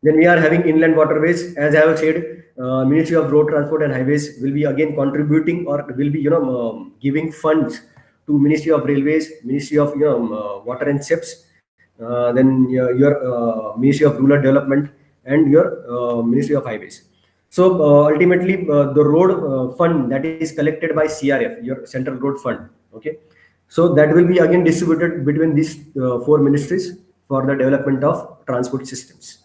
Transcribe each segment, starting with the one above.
Then we are having inland waterways. As I have said, Ministry of Road Transport and Highways will be again contributing, or will be giving funds to Ministry of Railways, Ministry of Water and Ships, then your Ministry of Rural Development, and your Ministry of Highways. So ultimately, the road fund that is collected by CRF, your Central Road Fund, okay. So that will be again distributed between these four ministries for the development of transport systems.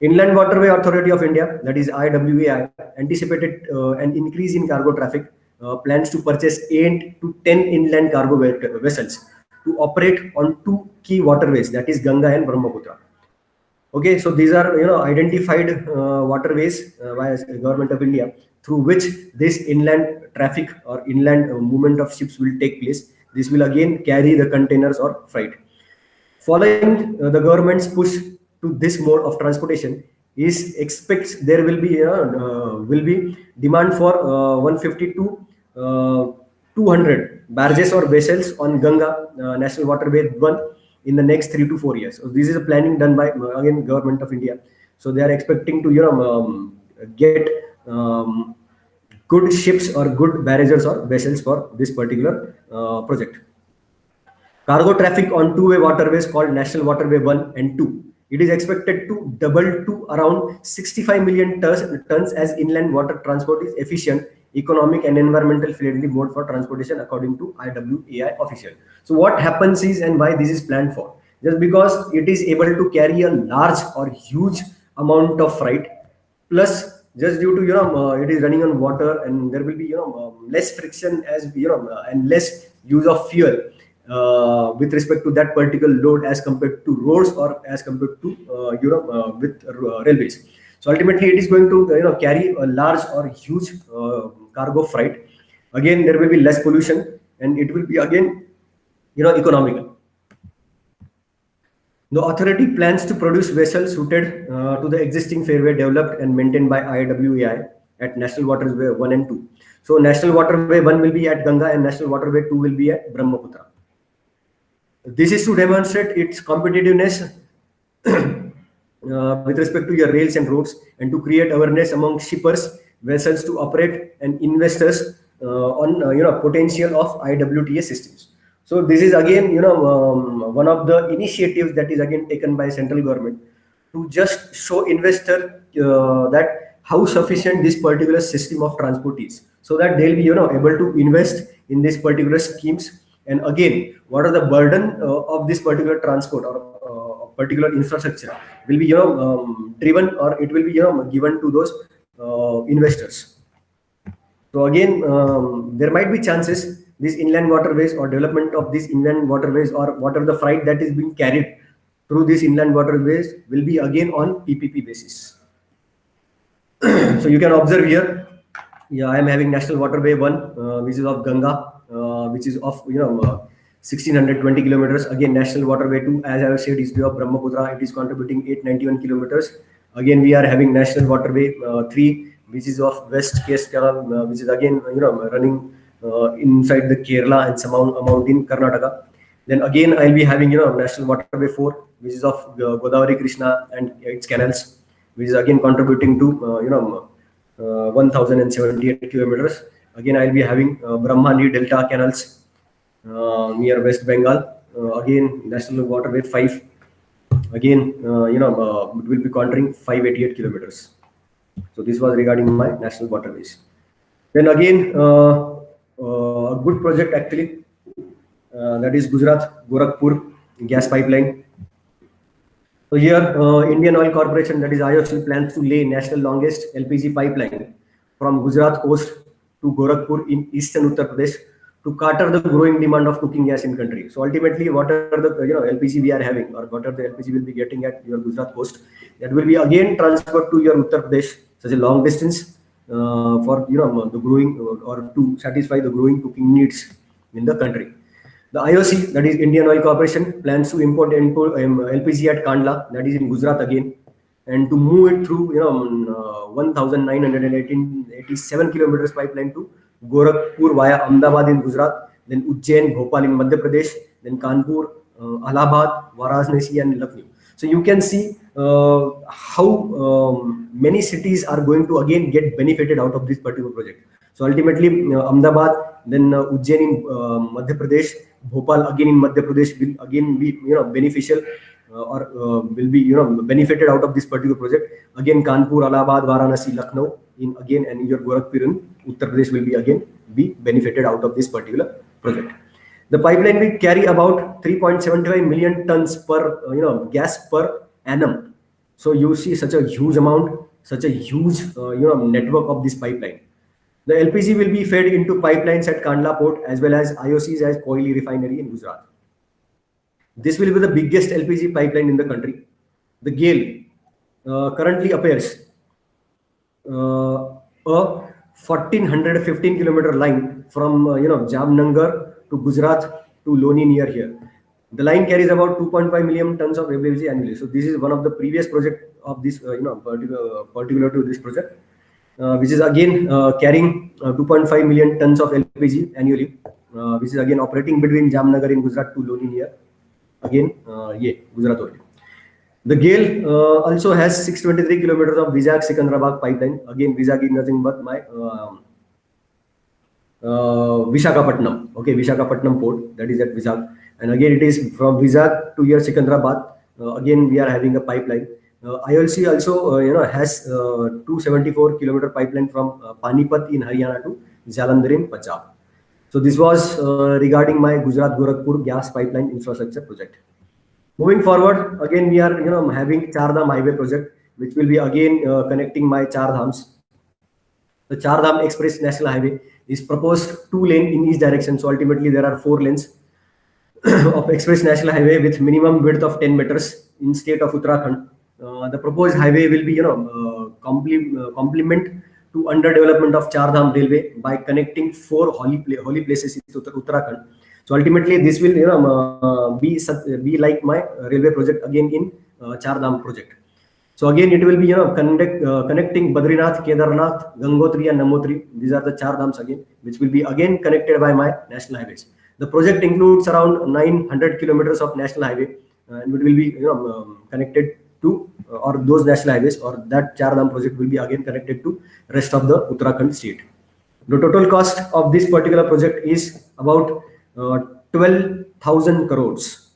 Inland Waterway Authority of India, that is IWAI, anticipated an increase in cargo traffic, plans to purchase 8 to 10 inland cargo vessels to operate on two key waterways, that is Ganga and Brahmaputra. Okay, so these are identified waterways by the government of India, through which this inland traffic or inland movement of ships will take place. This will again carry the containers or freight. Following the government's push to this mode of transportation, is expects there will be demand for 150 to 200 barges or vessels on Ganga National Waterway 1 in the next 3 to 4 years. So this is a planning done by again government of India. So they are expecting to get good ships or good barrages or vessels for this particular project. Cargo traffic on two-way waterways called National Waterway 1 and 2. It is expected to double to around 65 million tons as inland water transport is efficient, economic and environmental friendly mode for transportation according to IWAI official. So what happens is, and why this is planned for, just because it is able to carry a large or huge amount of freight, plus just due to it is running on water, and there will be less friction as and less use of fuel with respect to that particular load as compared to roads or as compared to with railways. So ultimately, it is going to carry a large or huge cargo freight. Again, there will be less pollution, and it will be again economical. The authority plans to produce vessels suited to the existing fairway developed and maintained by IWAI at National Waterway 1 and 2. So National Waterway 1 will be at Ganga and National Waterway 2 will be at Brahmaputra. This is to demonstrate its competitiveness with respect to your rails and roads, and to create awareness among shippers, vessels to operate, and investors on potential of IWTA systems. So this is again one of the initiatives that is again taken by central government to just show investor that how sufficient this particular system of transport is, so that they'll be able to invest in these particular schemes. And again, what are the burden of this particular transport or particular infrastructure will be driven, or it will be given to those investors. So again, there might be chances these inland waterways or development of these inland waterways, or whatever the freight that is being carried through these inland waterways, will be again on PPP basis. So you can observe here, I am having National Waterway 1, which is of Ganga, which is of 1620 kilometers. Again, National Waterway 2, as I have said, is of Brahmaputra. It is contributing 891 kilometers. Again, we are having National Waterway 3, which is of West Coast Canal, which is again running inside the Kerala and some amount in Karnataka. Then again, I'll be having National Waterway 4, which is of Godavari Krishna and its canals, which is again contributing to 1078 kilometers. Again, I'll be having Brahmani Delta canals near West Bengal. Again, National Waterway 5. Again, it will be conquering 588 kilometers. So this was regarding my national waterways. Then again, a good project actually, that is Gujarat Gorakhpur gas pipeline. So here, Indian Oil Corporation, that is IOC, plans to lay national longest LPG pipeline from Gujarat coast to Gorakhpur in eastern Uttar Pradesh to cater the growing demand of cooking gas in country. So ultimately, whatever the LPG we are having, or whatever the LPG will be getting at your Gujarat coast, that will be again transferred to your Uttar Pradesh, such a long distance for the growing or to satisfy the growing cooking needs in the country. The IOC, that is Indian Oil Corporation, plans to import LPG at Kandla, that is in Gujarat again, and to move it through 1,987 kilometers pipeline to Gorakhpur via Ahmedabad in Gujarat, then Ujjain, Bhopal in Madhya Pradesh, then Kanpur, Allahabad, Varanasi, and Lucknow. So you can see how many cities are going to again get benefited out of this particular project. So ultimately, Ahmedabad, then Ujjain in Madhya Pradesh, Bhopal again in Madhya Pradesh will again be beneficial or will be benefited out of this particular project. Again, Kanpur, Allahabad, Varanasi, Lucknow in again, and your Gorakhpur in Uttar Pradesh will be again be benefited out of this particular project. The pipeline will carry about 3.75 million tons per gas per annum. So you see such a huge amount, such a huge network of this pipeline. The LPG will be fed into pipelines at Kandla port as well as IOCs as Koili refinery in Gujarat. This will be the biggest LPG pipeline in the country. The GAIL currently appears a 1415-kilometer line from Jamnagar to Gujarat to Loni near here. The line carries about 2.5 million tons of LPG annually. So this is one of the previous project of this particular to this project, which is again carrying 2.5 million tons of LPG annually, which is again operating between Jamnagar in Gujarat to Loni near again Gujarat only. The GAIL also has 623 kilometers of Vizag-Secunderabad pipeline. Again, Vizag is nothing but my Visakhapatnam. Okay, Visakhapatnam port, that is at Vizag. And again, it is from Vizag to here Secunderabad. Again, we are having a pipeline. IOC also has 274-kilometer pipeline from Panipat in Haryana to Jalandhar in Punjab. So this was regarding my Gujarat-Gorakhpur gas pipeline infrastructure project. Moving forward, again we are having Char Dham highway project, which will be again connecting my Char Dhams. The Char Dham Express National Highway is proposed 2 lane in each direction. So ultimately there are 4 lanes of Express National Highway with minimum width of 10 meters in state of Uttarakhand. The proposed highway will be complement to underdevelopment of Char Dham railway by connecting 4 holy places in Uttarakhand. So ultimately, this will be like my railway project again in Char Dham project. So again, it will be connecting Badrinath, Kedarnath, Gangotri, and Namotri. These are the Char Dhams again, which will be again connected by my national highways. The project includes around 900 kilometers of national highway, and it will be connected to or those national highways, or that Char Dham project will be again connected to rest of the Uttarakhand state. The total cost of this particular project is about 12,000 crores.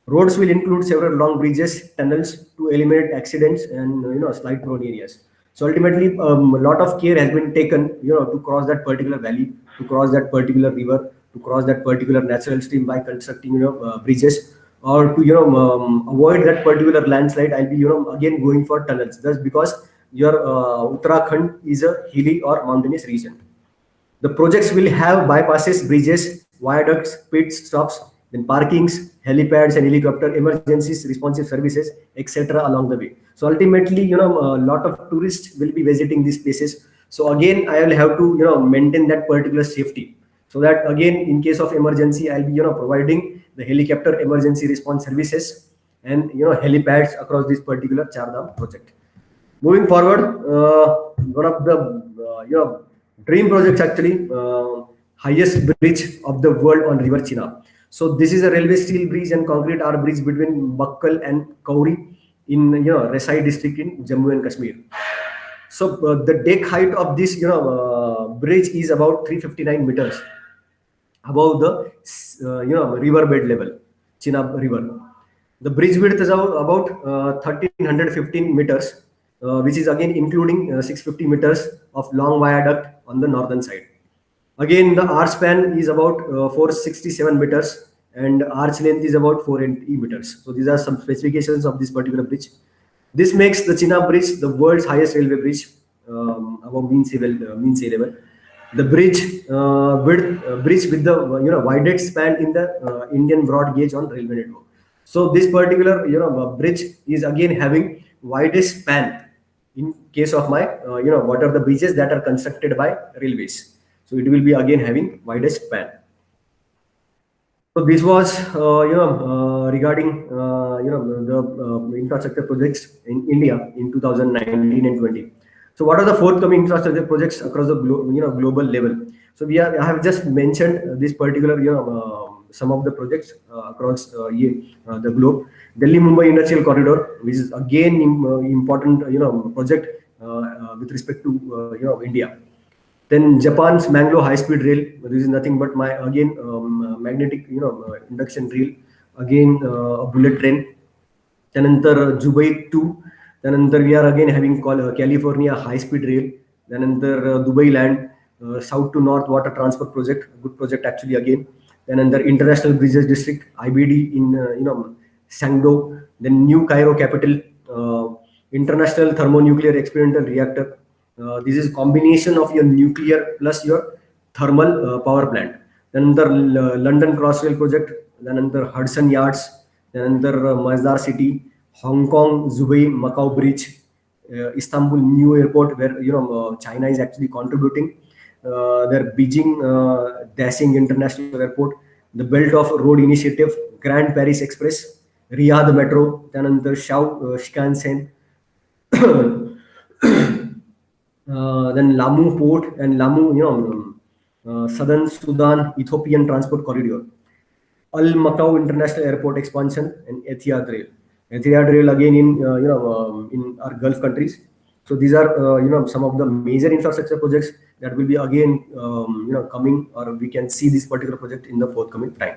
Roads will include several long bridges, tunnels to eliminate accidents and slide prone areas. So ultimately, a lot of care has been taken, to cross that particular valley, to cross that particular river, to cross that particular natural stream by constructing, bridges, or to avoid that particular landslide. I'll be again going for tunnels. That's because your Uttarakhand is a hilly or mountainous region. The projects will have bypasses, bridges, viaducts, pit stops, then parkings, helipads, and helicopter emergencies, responsive services, etc. along the way. So ultimately, a lot of tourists will be visiting these places. So again, I will have to maintain that particular safety. So that again, in case of emergency, I'll be providing the helicopter emergency response services and helipads across this particular Char Dham project. Moving forward, one of the dream projects actually, highest bridge of the world on River Chenab. So this is a railway steel bridge and concrete arch bridge between Bakkal and Kauri in Resai district in Jammu and Kashmir. So the deck height of this bridge is about 359 meters above the river bed level, Chenab River. The bridge width is about 1315 meters, which is again including 650 meters of long viaduct on the northern side. Again, the arch span is about 467 meters and arch length is about 480 meters. So these are some specifications of this particular bridge. This makes the Chenab Bridge the world's highest railway bridge above mean sea level. The bridge bridge with the widest span in the Indian broad gauge on railway network. So this particular bridge is again having widest span in case of my what are the bridges that are constructed by railways. So it will be again having widest span. So this was regarding the infrastructure projects in India in 2019 and 20. So what are the forthcoming infrastructure projects across the global level? So I have just mentioned this particular some of the projects across the globe. Delhi Mumbai Industrial Corridor, which is again important project with respect to India. Then Japan's Mangalore High Speed Rail. This is nothing but magnetic induction rail. Again a bullet train. त्यानंतर Dubai 2. त्यानंतर we are again having California High Speed Rail. त्यानंतर Dubai Land, South to North Water Transport Project, good project actually again. त्यानंतर International Bridges District (IBD) in Sangdo. Then New Cairo Capital, International Thermonuclear Experimental Reactor. This is combination of your nuclear plus your thermal power plant. त्यानंतर London Crossrail Project. त्यानंतर Hudson Yards. त्यानंतर Masdar City, Hong Kong, Dubai, Macau Bridge, Istanbul New Airport, where China is actually contributing. Their Beijing Daxing International Airport, the Belt of Road Initiative, Grand Paris Express, Riyadh Metro, त्यानंतर Shinkansen, then Lamu Port and Lamu, Southern Sudan Ethiopian Transport Corridor, Al Makau International Airport expansion, and Etihad Rail. Etihad Rail again in our Gulf countries. So these are some of the major infrastructure projects that will be again coming, or we can see this particular project in the forthcoming time.